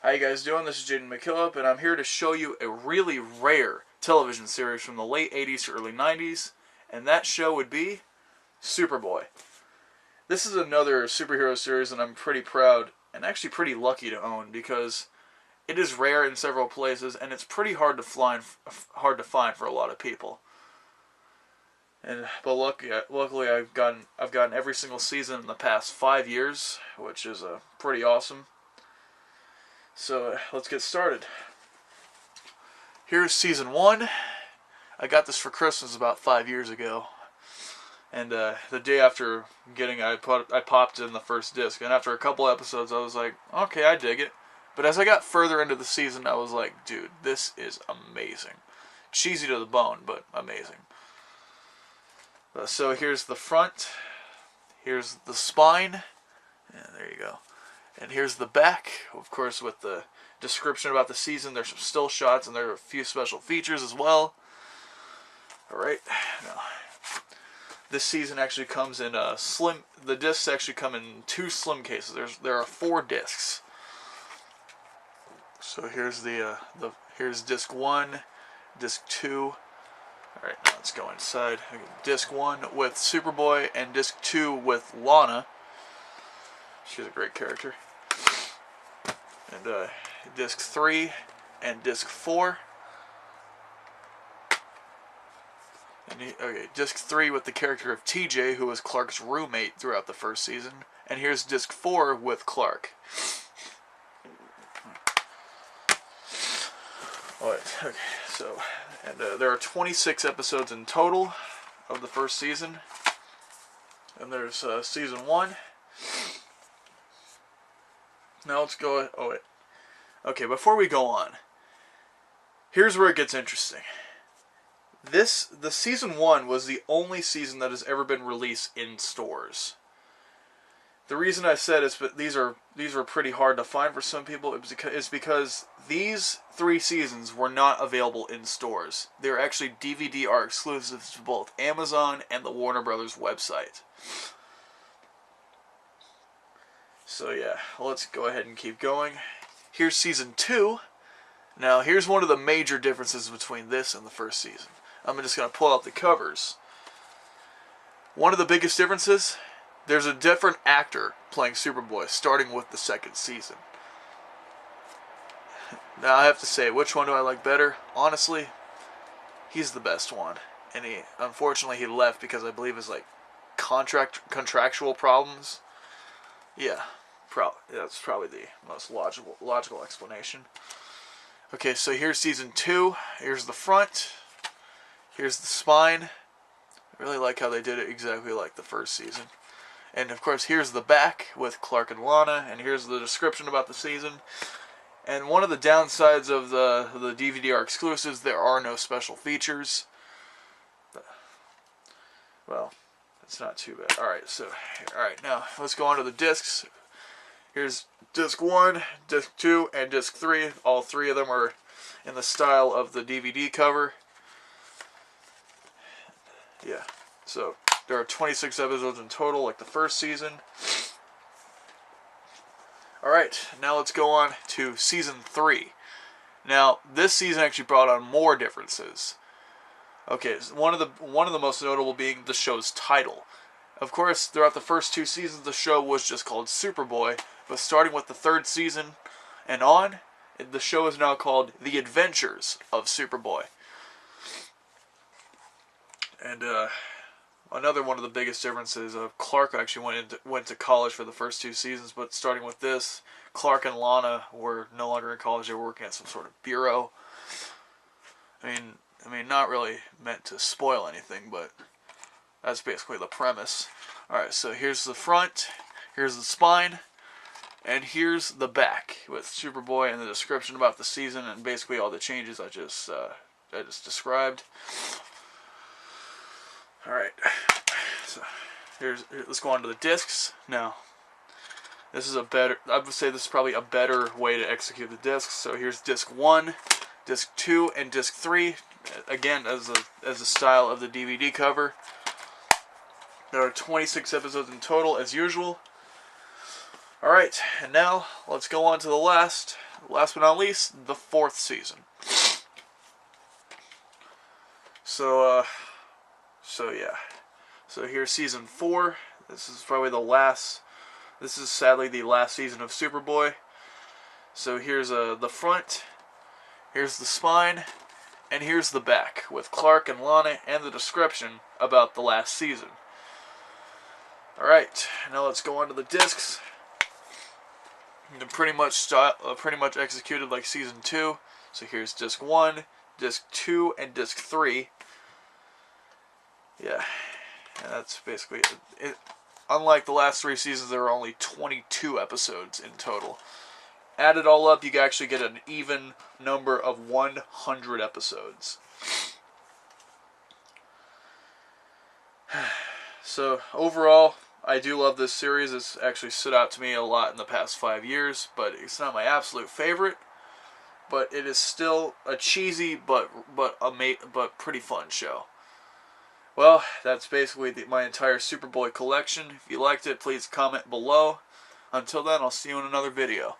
How you guys doing? This is Jaden McKillop, and I'm here to show you a really rare television series from the late 80s to early 90s, and that show would be Superboy. This is another superhero series that I'm pretty proud and actually pretty lucky to own because it is rare in several places, and it's pretty hard to find for a lot of people. But luckily I've gotten every single season in the past 5 years, which is pretty awesome. So let's get started. Here's season 1. I got this for Christmas about 5 years ago, and the day after getting it, I popped in the first disc, and after a couple episodes, I was like, okay, I dig it. But as I got further into the season, I was like, dude, this is amazing. Cheesy to the bone, but amazing. So here's the front, here's the spine, and there you go. And here's the back, of course, with the description about the season. There's some still shots, and there are a few special features as well. Alright, now, this season actually comes in slim. The discs actually come in 2 slim cases. There are 4 discs. So here's here's disc 1, disc 2. Alright, now let's go inside. Disc 1 with Superboy, and disc 2 with Lana. She's a great character. And disc 3 and disc 4. And disc 3 with the character of TJ, who was Clark's roommate throughout the first season. And here's disc 4 with Clark. Alright, okay, so, and there are 26 episodes in total of the first season. And there's season 1. Now let's go. Oh wait. Okay, before we go on, here's where it gets interesting. The season 1 was the only season that has ever been released in stores. The reason I said is, but these are pretty hard to find for some people. Is because these 3 seasons were not available in stores. They're actually DVD-R exclusives to both Amazon and the Warner Brothers website. So yeah, let's go ahead and keep going. Here's season 2. Now here's one of the major differences between this and the first season. I'm just going to pull out the covers. One of the biggest differences, there's a different actor playing Superboy starting with the second season. Now I have to say, which one do I like better? Honestly, he's the best one. And unfortunately he left because I believe his contractual problems. Yeah, that's probably the most logical explanation. Okay, so here's season 2. Here's the front. Here's the spine. I really like how they did it exactly like the first season. And of course, here's the back with Clark and Lana. And here's the description about the season. And one of the downsides of the DVD-R exclusives, there are no special features. Well, it's not too bad. Alright, now let's go on to the discs. Here's disc 1, disc 2, and disc 3. All 3 of them are in the style of the DVD cover. Yeah, so there are 26 episodes in total, like the first season. Alright, now let's go on to season 3. Now, this season actually brought on more differences. Okay, so one of the most notable being the show's title. Of course, throughout the first 2 seasons, the show was just called Superboy, but starting with the 3rd season and on, the show is now called The Adventures of Superboy. And another one of the biggest differences, Clark actually went to college for the first 2 seasons, but starting with this, Clark and Lana were no longer in college; they were working at some sort of bureau. I mean, not really meant to spoil anything, but that's basically the premise. Alright, so here's the front, here's the spine, and here's the back with Superboy and the description about the season and basically all the changes I just described. Alright, so let's go on to the discs. Now, I would say this is probably a better way to execute the discs. So here's disc 1, disc 2, and disc 3. Again, as the style of the DVD cover. There are 26 episodes in total, as usual. Alright, and now let's go on to the last but not least, the 4th season. So yeah. So here's season 4. This is probably the last. This is sadly the last season of Superboy. So here's the front, here's the spine, and here's the back with Clark and Lana and the description about the last season. Alright, now let's go on to the discs. Pretty much executed like season 2. So here's disc 1, disc 2, and disc 3. Yeah, and that's basically it. Unlike the last 3 seasons, there were only 22 episodes in total. Add it all up, you can actually get an even number of 100 episodes. So overall, I do love this series. It's actually stood out to me a lot in the past 5 years, but it's not my absolute favorite. But it is still a cheesy but pretty fun show. Well, that's basically my entire Superboy collection. If you liked it, please comment below. Until then, I'll see you in another video.